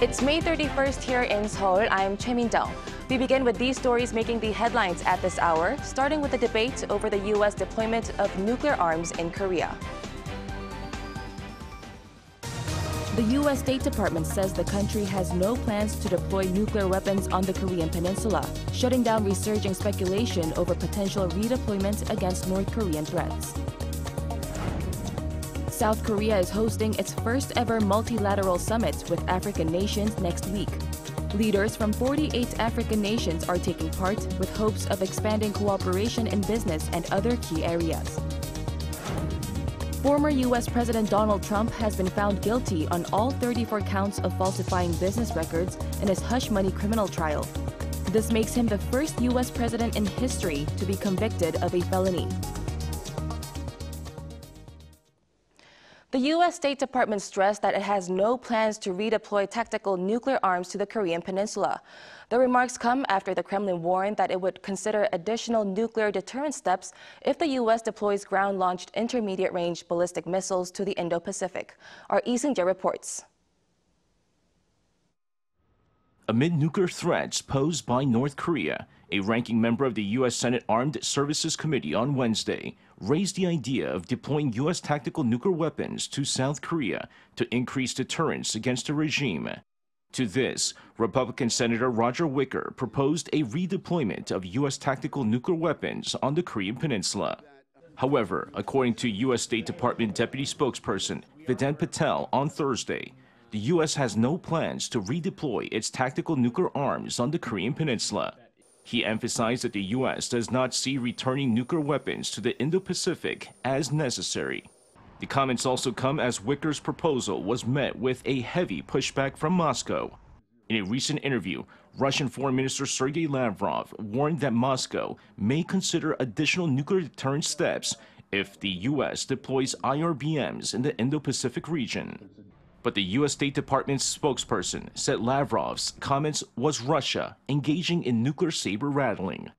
It's May 31st here in Seoul. I'm Choi Min-dong. We begin with these stories making the headlines at this hour, starting with the debate over the U.S. deployment of nuclear arms in Korea. The U.S. State Department says the country has no plans to deploy nuclear weapons on the Korean Peninsula, shutting down resurging speculation over potential redeployment against North Korean threats. South Korea is hosting its first ever multilateral summit with African nations next week. Leaders from 48 African nations are taking part with hopes of expanding cooperation in business and other key areas. Former U.S. President Donald Trump has been found guilty on all 34 counts of falsifying business records in his hush money criminal trial. This makes him the first U.S. president in history to be convicted of a felony. The U.S. State Department stressed that it has no plans to redeploy tactical nuclear arms to the Korean Peninsula. The remarks come after the Kremlin warned that it would consider additional nuclear deterrent steps if the U.S. deploys ground-launched intermediate-range ballistic missiles to the Indo-Pacific. Our Lee Seung-jae reports. Amid nuclear threats posed by North Korea, a ranking member of the U.S. Senate Armed Services Committee on Wednesday raised the idea of deploying U.S. tactical nuclear weapons to South Korea to increase deterrence against the regime. To this, Republican Senator Roger Wicker proposed a redeployment of U.S. tactical nuclear weapons on the Korean Peninsula. However, according to U.S. State Department Deputy Spokesperson Vedant Patel on Thursday, the U.S. has no plans to redeploy its tactical nuclear arms on the Korean Peninsula. He emphasized that the U.S. does not see returning nuclear weapons to the Indo-Pacific as necessary. The comments also come as Wicker's proposal was met with a heavy pushback from Moscow. In a recent interview, Russian Foreign Minister Sergei Lavrov warned that Moscow may consider additional nuclear deterrent steps if the U.S. deploys IRBMs in the Indo-Pacific region. But the U.S. State Department's spokesperson said Lavrov's comments was Russia engaging in nuclear saber-rattling.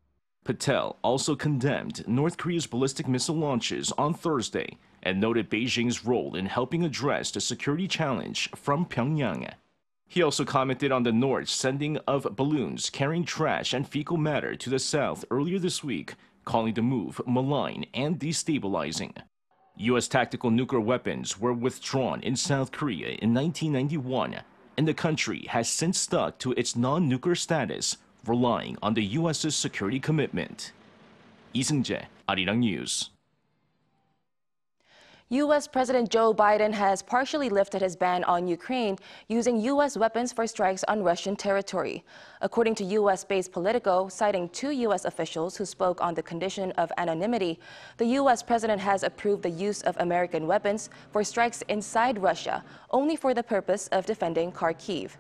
Patel also condemned North Korea's ballistic missile launches on Thursday and noted Beijing's role in helping address the security challenge from Pyongyang. He also commented on the North's sending of balloons carrying trash and fecal matter to the South earlier this week, calling the move malign and destabilizing. U.S. tactical nuclear weapons were withdrawn in South Korea in 1991, and the country has since stuck to its non-nuclear status, relying on the U.S.'s security commitment. Lee Seung-jae, Arirang News. U.S. President Joe Biden has partially lifted his ban on Ukraine using U.S. weapons for strikes on Russian territory. According to U.S.-based Politico, citing two U.S. officials who spoke on the condition of anonymity, the U.S. president has approved the use of American weapons for strikes inside Russia, only for the purpose of defending Kharkiv.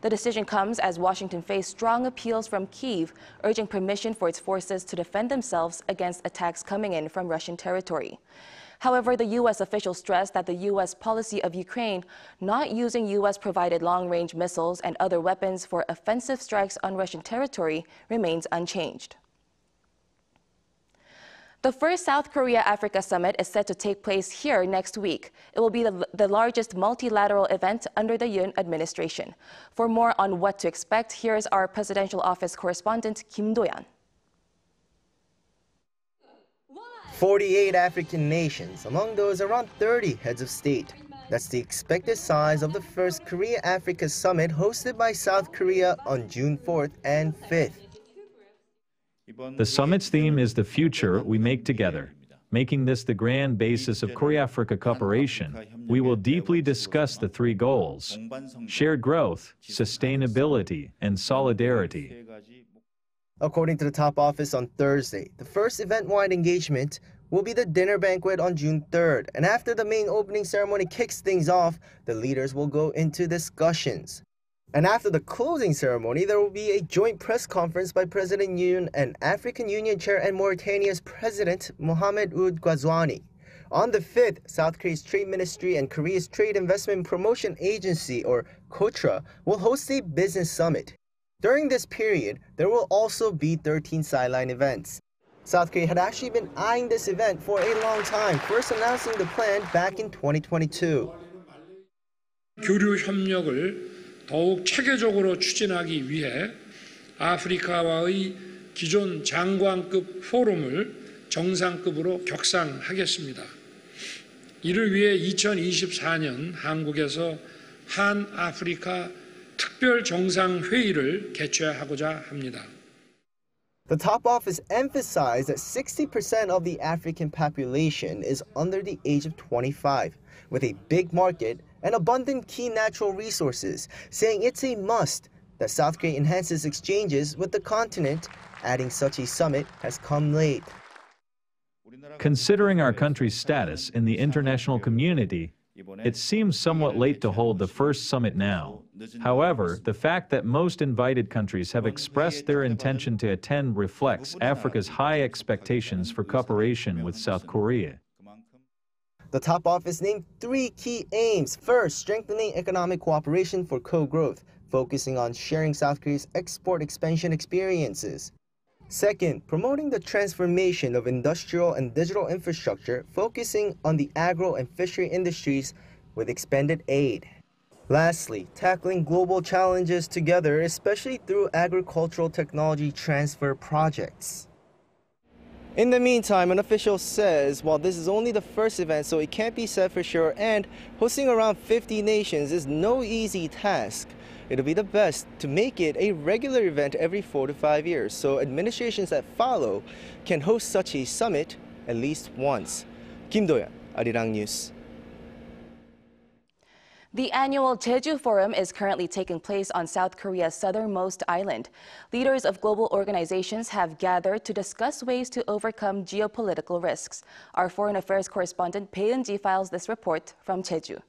The decision comes as Washington faced strong appeals from Kyiv, urging permission for its forces to defend themselves against attacks coming in from Russian territory. However, the U.S. official stressed that the U.S. policy of Ukraine not using U.S.-provided long-range missiles and other weapons for offensive strikes on Russian territory remains unchanged. The first South Korea-Africa summit is set to take place here next week. It will be the largest multilateral event under the Yoon administration. For more on what to expect, here's our presidential office correspondent Kim Do-yeon. 48 African nations, among those around 30 heads of state. That's the expected size of the first Korea-Africa summit hosted by South Korea on June 4th and 5th. The summit's theme is the future we make together. Making this the grand basis of Korea-Africa cooperation, we will deeply discuss the three goals: shared growth, sustainability, and solidarity. According to the top office on Thursday, the first event-wide engagement will be the dinner banquet on June 3rd, and after the main opening ceremony kicks things off, the leaders will go into discussions. And after the closing ceremony, there will be a joint press conference by President Yoon and African Union Chair and Mauritania's President Mohamed Ould Ghazouani. On the 5th, South Korea's Trade Ministry and Korea's Trade Investment Promotion Agency, or KOTRA, will host a business summit. During this period, there will also be 13 sideline events. South Korea had actually been eyeing this event for a long time, first announcing the plan back in 2022. 교류 협력을 더욱 체계적으로 추진하기 위해 아프리카와의 기존 장관급 포럼을 정상급으로 격상하겠습니다. 이를 위해 2024년 한국에서 한아프리카 특별 정상회의를 개최하고자 합니다. The top office emphasized that 60% of the African population is under the age of 25, with a big market and abundant key natural resources, saying it's a must that South Korea enhances exchanges with the continent, adding such a summit has come late. Considering our country's status in the international community, it seems somewhat late to hold the first summit now. However, the fact that most invited countries have expressed their intention to attend reflects Africa's high expectations for cooperation with South Korea. The top office named 3 key aims. First, strengthening economic cooperation for co-growth, focusing on sharing South Korea's export expansion experiences. Second, promoting the transformation of industrial and digital infrastructure, focusing on the agro and fishery industries with expanded aid. Lastly, tackling global challenges together, especially through agricultural technology transfer projects. In the meantime, an official says while this is only the first event, so it can't be said for sure, and hosting around 50 nations is no easy task. It'll be the best to make it a regular event every 4 to 5 years, so administrations that follow can host such a summit at least once. Kim Do-yeon, Arirang News. The annual Jeju Forum is currently taking place on South Korea's southernmost island. Leaders of global organizations have gathered to discuss ways to overcome geopolitical risks. Our foreign affairs correspondent Bae Eun-ji files this report from Jeju.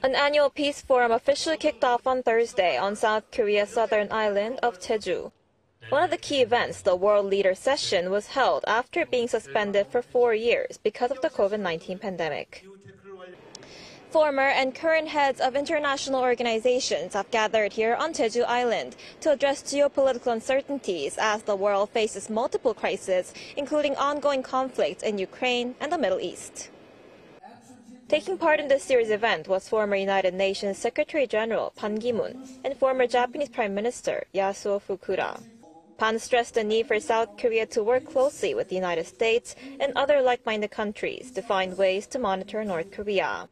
An annual peace forum officially kicked off on Thursday on South Korea's southern island of Jeju. One of the key events, the World Leader Session, was held after being suspended for 4 years because of the COVID-19 pandemic. Former and current heads of international organizations have gathered here on Jeju Island to address geopolitical uncertainties as the world faces multiple crises, including ongoing conflicts in Ukraine and the Middle East. Taking part in this series event was former United Nations Secretary General Ban Ki-moon and former Japanese Prime Minister Yasuo Fukuda. Ban stressed the need for South Korea to work closely with the United States and other like-minded countries to find ways to monitor North Korea.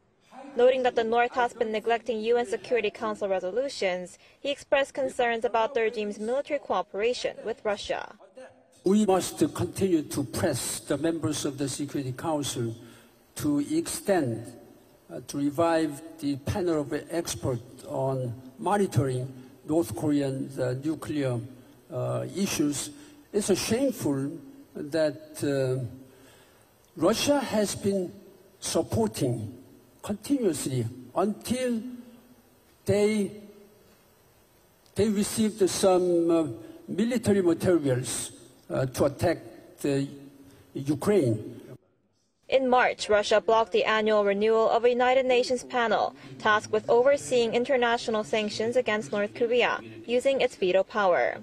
Noting that the North has been neglecting UN Security Council resolutions, he expressed concerns about the regime's military cooperation with Russia. We must continue to press the members of the Security Council to extend, to revive the panel of experts on monitoring North Korean nuclear issues. It's shameful that Russia has been supporting continuously until they received some military materials to attack Ukraine. In March, Russia blocked the annual renewal of a United Nations panel tasked with overseeing international sanctions against North Korea, using its veto power.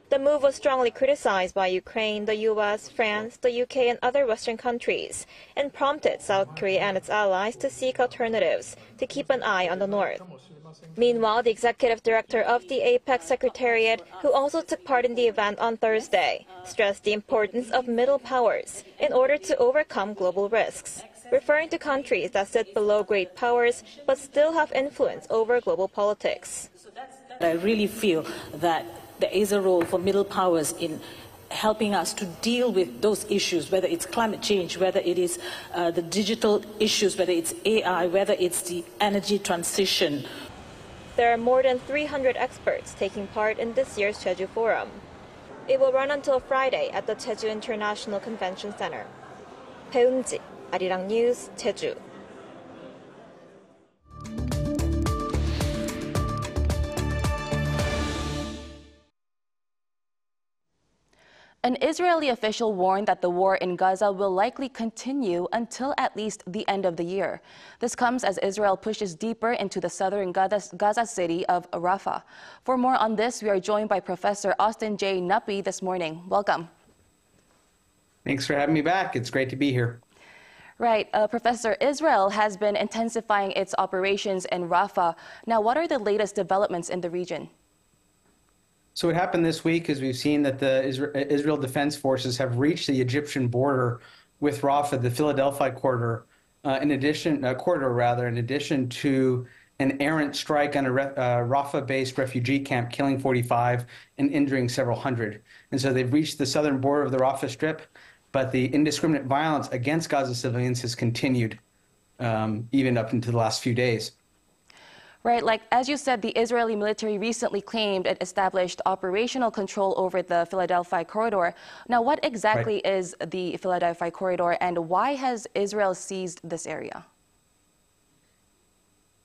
The move was strongly criticized by Ukraine, the US, France, the UK, and other Western countries, and prompted South Korea and its allies to seek alternatives to keep an eye on the North. Meanwhile, the executive director of the APEC Secretariat, who also took part in the event on Thursday, stressed the importance of middle powers in order to overcome global risks, referring to countries that sit below great powers but still have influence over global politics. I really feel that there is a role for middle powers in helping us to deal with those issues, whether it's climate change, whether it is the digital issues, whether it's AI, whether it's the energy transition. There are more than 300 experts taking part in this year's Jeju Forum. It will run until Friday at the Jeju International Convention Center. Bae Eun-ji, Arirang News, Jeju. An Israeli official warned that the war in Gaza will likely continue until at least the end of the year. This comes as Israel pushes deeper into the southern Gaza city of Rafah. For more on this, we are joined by Professor Austin J. Nuppi this morning. Welcome. Thanks for having me back. It's great to be here. Right. Professor, Israel has been intensifying its operations in Rafah. Now, what are the latest developments in the region? So what happened this week is we've seen that the Israel Defense Forces have reached the Egyptian border with Rafah, the Philadelphia corridor, in addition to an errant strike on a Rafah-based refugee camp, killing 45 and injuring several hundred. And so they've reached the southern border of the Rafah Strip, but the indiscriminate violence against Gaza civilians has continued even up into the last few days. Right, like as you said, the Israeli military recently claimed it established operational control over the Philadelphia corridor. Now, what exactly is the Philadelphia corridor, and why has Israel seized this area?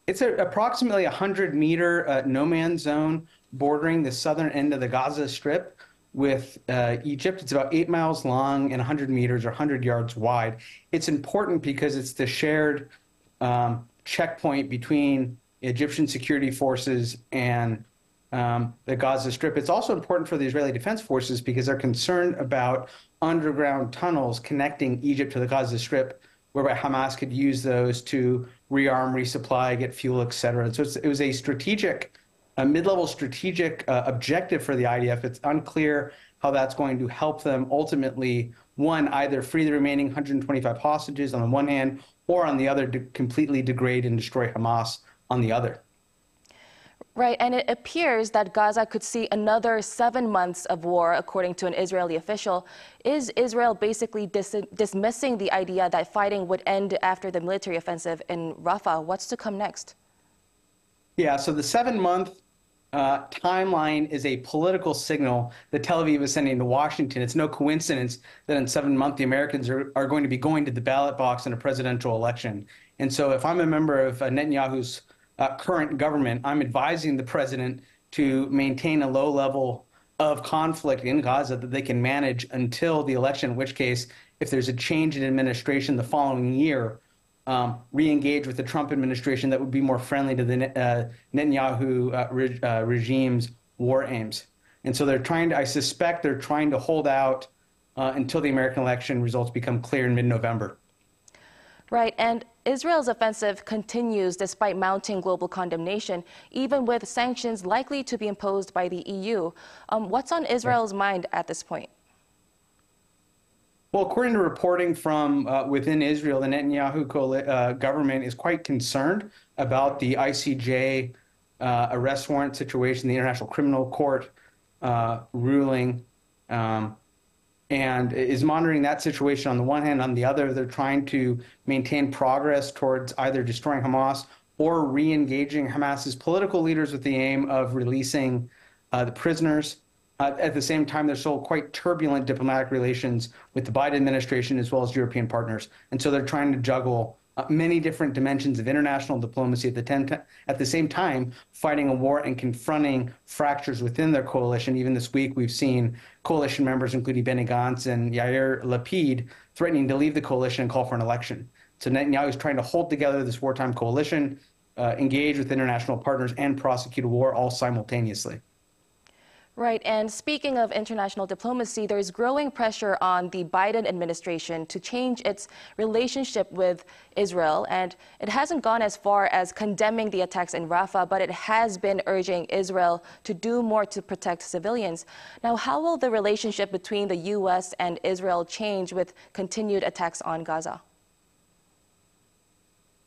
It's approximately 100-meter no-man's zone bordering the southern end of the Gaza Strip with Egypt. It's about 8 miles long and 100 meters or 100 yards wide. It's important because it's the shared checkpoint between Egyptian security forces and the Gaza Strip. It's also important for the Israeli Defense Forces because they're concerned about underground tunnels connecting Egypt to the Gaza Strip, whereby Hamas could use those to rearm, resupply, get fuel, etc. So it was a strategic, mid-level strategic objective for the IDF. It's unclear how that's going to help them ultimately, one, either free the remaining 125 hostages on the one hand, or on the other, completely degrade and destroy Hamas on the other. Right, and it appears that Gaza could see another 7 months of war, according to an Israeli official. Is Israel basically dismissing the idea that fighting would end after the military offensive in Rafah? What's to come next? Yeah, so the 7-month timeline is a political signal that Tel Aviv is sending to Washington. It's no coincidence that in 7 months the Americans are going to be going to the ballot box in a presidential election. And so if I'm a member of Netanyahu's current government, I'm advising the president to maintain a low level of conflict in Gaza that they can manage until the election, in which case, if there's a change in administration the following year, re-engage with the Trump administration that would be more friendly to the Netanyahu regime's war aims. And so they're trying to, I suspect they're trying to hold out until the American election results become clear in mid-November. Right, and Israel's offensive continues despite mounting global condemnation, even with sanctions likely to be imposed by the EU. What's on Israel's mind at this point? Well, according to reporting from within Israel, the Netanyahu government is quite concerned about the ICJ arrest warrant situation, the International Criminal Court ruling, and is monitoring that situation on the one hand. On the other, they're trying to maintain progress towards either destroying Hamas or re-engaging Hamas's political leaders with the aim of releasing the prisoners. At the same time, there's still quite turbulent diplomatic relations with the Biden administration as well as European partners. And so they're trying to juggle many different dimensions of international diplomacy at the same time, fighting a war and confronting fractures within their coalition. Even this week, we've seen coalition members, including Benny Gantz and Yair Lapid, threatening to leave the coalition and call for an election. So Netanyahu is trying to hold together this wartime coalition, engage with international partners, and prosecute a war all simultaneously. Right, and speaking of international diplomacy, there's growing pressure on the Biden administration to change its relationship with Israel, and it hasn't gone as far as condemning the attacks in Rafah, but it has been urging Israel to do more to protect civilians. Now, how will the relationship between the U.S. and Israel change with continued attacks on Gaza?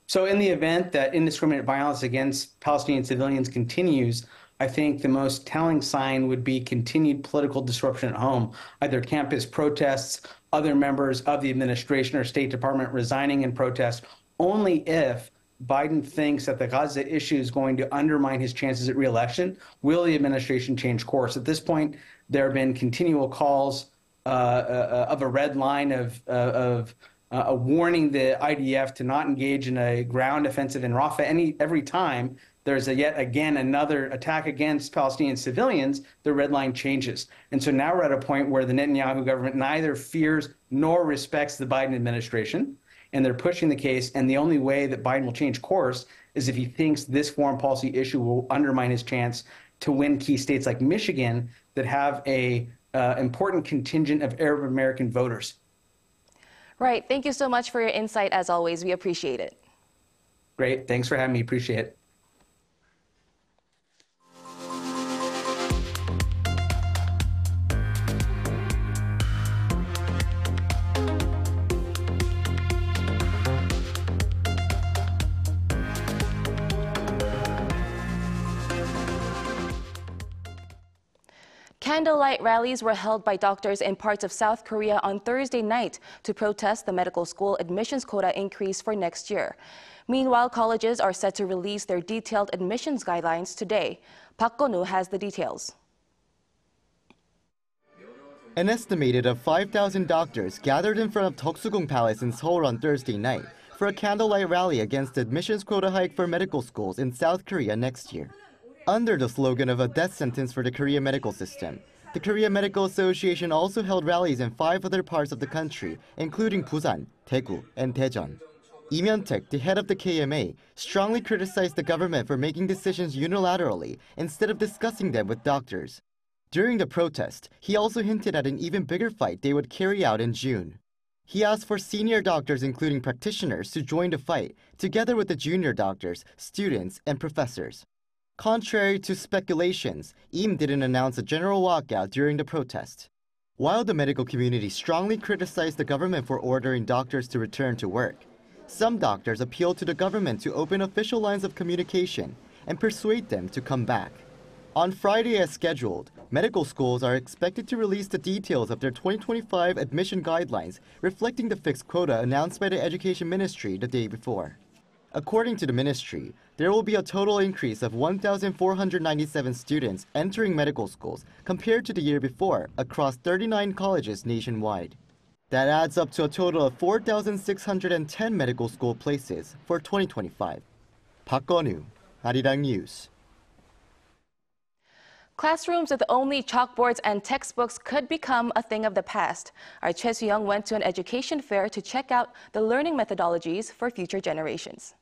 So in the event that indiscriminate violence against Palestinian civilians continues, I think the most telling sign would be continued political disruption at home, either campus protests, other members of the administration or State Department resigning in protest. Only if Biden thinks that the Gaza issue is going to undermine his chances at re-election will the administration change course. At this point, there have been continual calls of a red line of warning the IDF to not engage in a ground offensive in Rafah every time there's yet again another attack against Palestinian civilians, the red line changes. And so now we're at a point where the Netanyahu government neither fears nor respects the Biden administration, and they're pushing the case. And the only way that Biden will change course is if he thinks this foreign policy issue will undermine his chance to win key states like Michigan that have a important contingent of Arab American voters. Right. Thank you so much for your insight, as always. We appreciate it. Great. Thanks for having me. Appreciate it. Candlelight rallies were held by doctors in parts of South Korea on Thursday night to protest the medical school admissions quota increase for next year. Meanwhile, colleges are set to release their detailed admissions guidelines today. Park Gon-woo has the details. An estimated of 5,000 doctors gathered in front of Deoksugung Palace in Seoul on Thursday night for a candlelight rally against the admissions quota hike for medical schools in South Korea next year. Under the slogan of a death sentence for the Korean medical system, the Korea Medical Association also held rallies in 5 other parts of the country, including Busan, Daegu, and Daejeon. Lee Myung-taek, the head of the KMA, strongly criticized the government for making decisions unilaterally instead of discussing them with doctors. During the protest, he also hinted at an even bigger fight they would carry out in June. He asked for senior doctors, including practitioners, to join the fight, together with the junior doctors, students, and professors. Contrary to speculations, Im didn't announce a general walkout during the protest. While the medical community strongly criticized the government for ordering doctors to return to work, some doctors appealed to the government to open official lines of communication and persuade them to come back. On Friday as scheduled, medical schools are expected to release the details of their 2025 admission guidelines reflecting the fixed quota announced by the Education Ministry the day before. According to the ministry, there will be a total increase of 1,497 students entering medical schools compared to the year before across 39 colleges nationwide. That adds up to a total of 4,610 medical school places for 2025. Park Gon-woo, Arirang News. Classrooms with only chalkboards and textbooks could become a thing of the past. Our Choi Soo-young went to an education fair to check out the learning methodologies for future generations.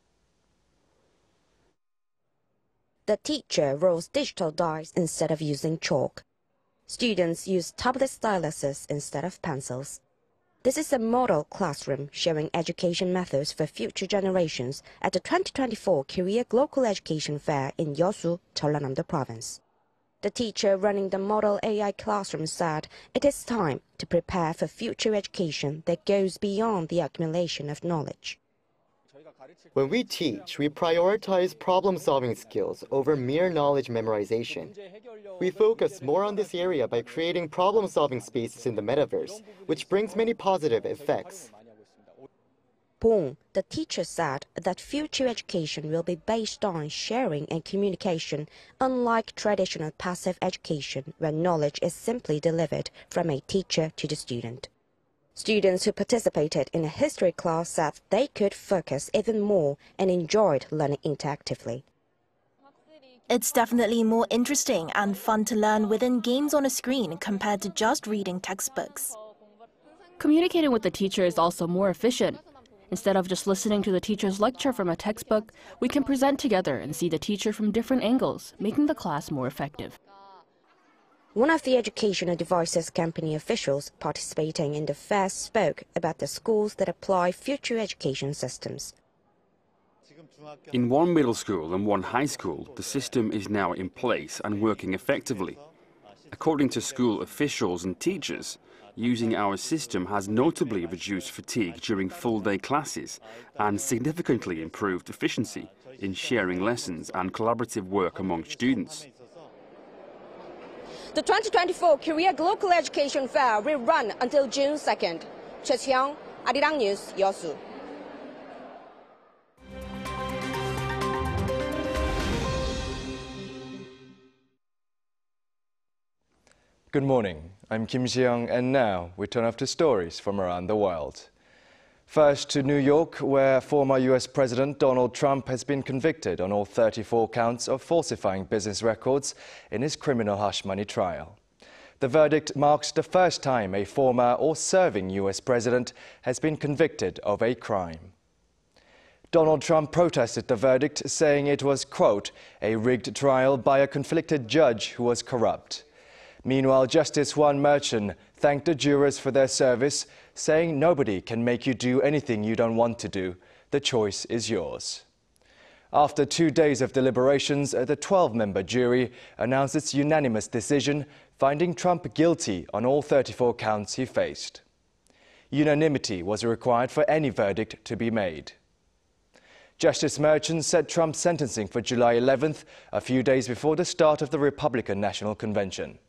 The teacher rolls digital dice instead of using chalk. Students use tablet styluses instead of pencils. This is a model classroom showing education methods for future generations at the 2024 Korea Glocal Education Fair in Yeosu, Jeollanam-do Province. The teacher running the model AI classroom said it is time to prepare for future education that goes beyond the accumulation of knowledge. When we teach, we prioritize problem-solving skills over mere knowledge memorization. We focus more on this area by creating problem-solving spaces in the metaverse, which brings many positive effects. Bong, the teacher, said that future education will be based on sharing and communication, unlike traditional passive education where knowledge is simply delivered from a teacher to the student. Students who participated in a history class said they could focus even more and enjoyed learning interactively. It's definitely more interesting and fun to learn within games on a screen compared to just reading textbooks. Communicating with the teacher is also more efficient. Instead of just listening to the teacher's lecture from a textbook, we can present together and see the teacher from different angles, making the class more effective. One of the educational devices company officials participating in the fair spoke about the schools that apply future education systems. In one middle school and one high school, the system is now in place and working effectively. According to school officials and teachers, using our system has notably reduced fatigue during full-day classes and significantly improved efficiency in sharing lessons and collaborative work among students. The 2024 Korea Glocal Education Fair will run until June 2nd. Choi Soo-young, Arirang News, Yeosu. Good morning, I'm Kim Si-young, and now we turn off to stories from around the world. First to New York, where former U.S. President Donald Trump has been convicted on all 34 counts of falsifying business records in his criminal hush money trial. The verdict marks the first time a former or serving U.S. president has been convicted of a crime. Donald Trump protested the verdict, saying it was, quote, a rigged trial by a conflicted judge who was corrupt. Meanwhile, Justice Juan Merchan thanked the jurors for their service, saying nobody can make you do anything you don't want to do. The choice is yours. After 2 days of deliberations, the 12-member jury announced its unanimous decision, finding Trump guilty on all 34 counts he faced. Unanimity was required for any verdict to be made. Justice Merchan set Trump's sentencing for July 11th, a few days before the start of the Republican National Convention.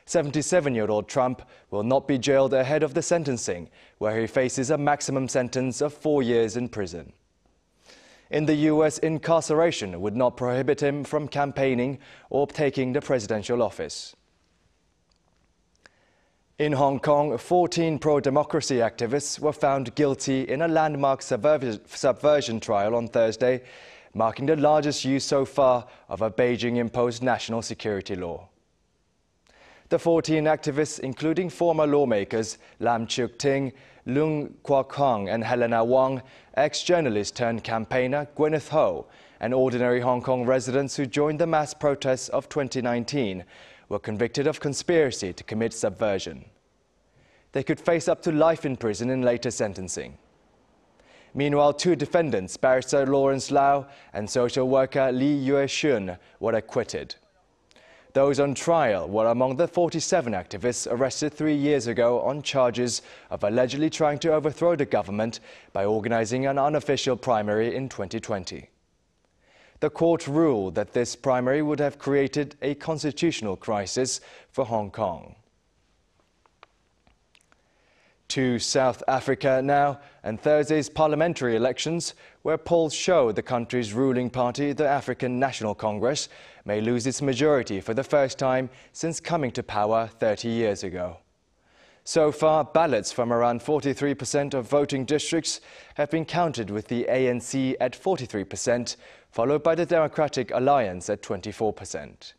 77-year-old Trump will not be jailed ahead of the sentencing, where he faces a maximum sentence of 4 years in prison. In the U.S., incarceration would not prohibit him from campaigning or taking the presidential office. In Hong Kong, 14 pro-democracy activists were found guilty in a landmark subversion trial on Thursday, marking the largest use so far of a Beijing-imposed national security law. The 14 activists, including former lawmakers Lam Cheuk-ting, Leung Kwok-hong and Helena Wong, ex-journalist turned campaigner Gwyneth Ho, and ordinary Hong Kong residents who joined the mass protests of 2019, were convicted of conspiracy to commit subversion. They could face up to life in prison in later sentencing. Meanwhile, 2 defendants, barrister Lawrence Lau and social worker Lee Yue-shun, were acquitted. Those on trial were among the 47 activists arrested 3 years ago on charges of allegedly trying to overthrow the government by organizing an unofficial primary in 2020. The court ruled that this primary would have created a constitutional crisis for Hong Kong. To South Africa now, and Thursday's parliamentary elections, where polls show the country's ruling party, the African National Congress, may lose its majority for the first time since coming to power 30 years ago. So far, ballots from around 43% of voting districts have been counted, with the ANC at 43%, followed by the Democratic Alliance at 24%.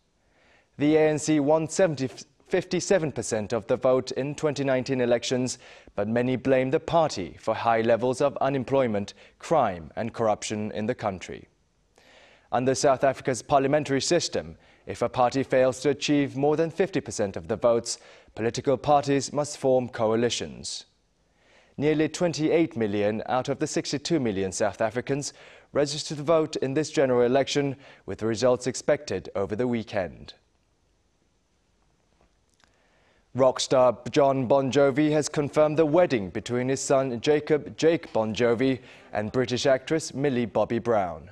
The ANC won 57% of the vote in 2019 elections, but many blame the party for high levels of unemployment, crime and corruption in the country. Under South Africa's parliamentary system, if a party fails to achieve more than 50% of the votes, political parties must form coalitions. Nearly 28 million out of the 62 million South Africans registered to vote in this general election, with the results expected over the weekend. Rock star Jon Bon Jovi has confirmed the wedding between his son Jake Bon Jovi and British actress Millie Bobby Brown.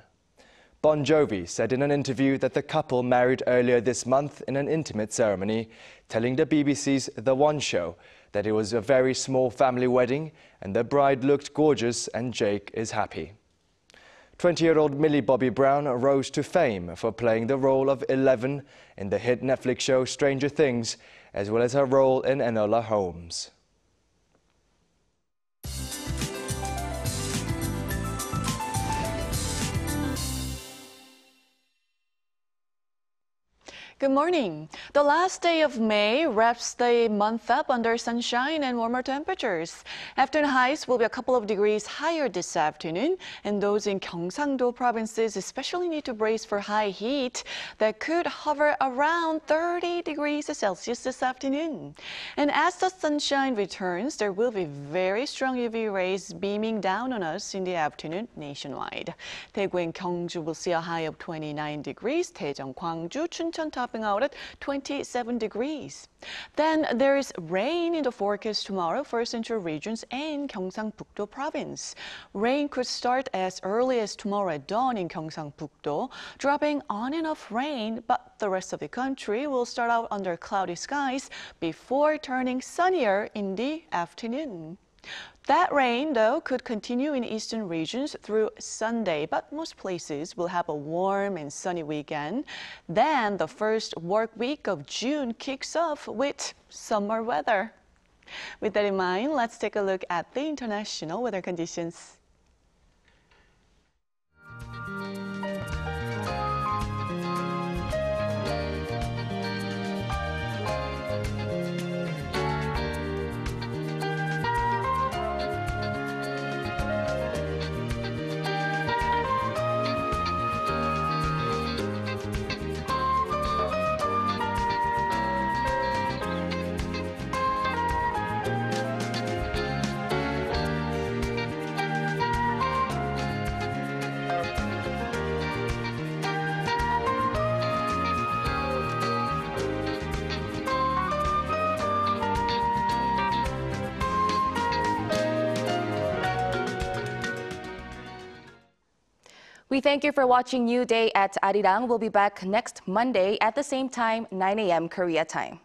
Bon Jovi said in an interview that the couple married earlier this month in an intimate ceremony, telling the BBC's The One Show that it was a very small family wedding and the bride looked gorgeous and Jake is happy. 20-year-old Millie Bobby Brown rose to fame for playing the role of Eleven in the hit Netflix show Stranger Things, as well as her role in Enola Holmes. Good morning. The last day of May wraps the month up under sunshine and warmer temperatures. Afternoon highs will be a couple of degrees higher this afternoon, and those in Gyeongsang-do provinces especially need to brace for high heat that could hover around 30 degrees Celsius this afternoon. And as the sunshine returns, there will be very strong UV rays beaming down on us in the afternoon nationwide. Daegu and Gyeongju will see a high of 29 degrees, Daejeon, Gwangju, Chuncheon topping out at 27 degrees. Then there is rain in the forecast tomorrow for central regions and Gyeongsang-Bukdo province. Rain could start as early as tomorrow at dawn in Gyeongsang-Bukdo, dropping on and off rain, but the rest of the country will start out under cloudy skies before turning sunnier in the afternoon. That rain, though, could continue in eastern regions through Sunday, but most places will have a warm and sunny weekend. Then the first work week of June kicks off with summer weather. With that in mind, let's take a look at the international weather conditions. We thank you for watching New Day at Arirang. We'll be back next Monday at the same time, 9 a.m. Korea time.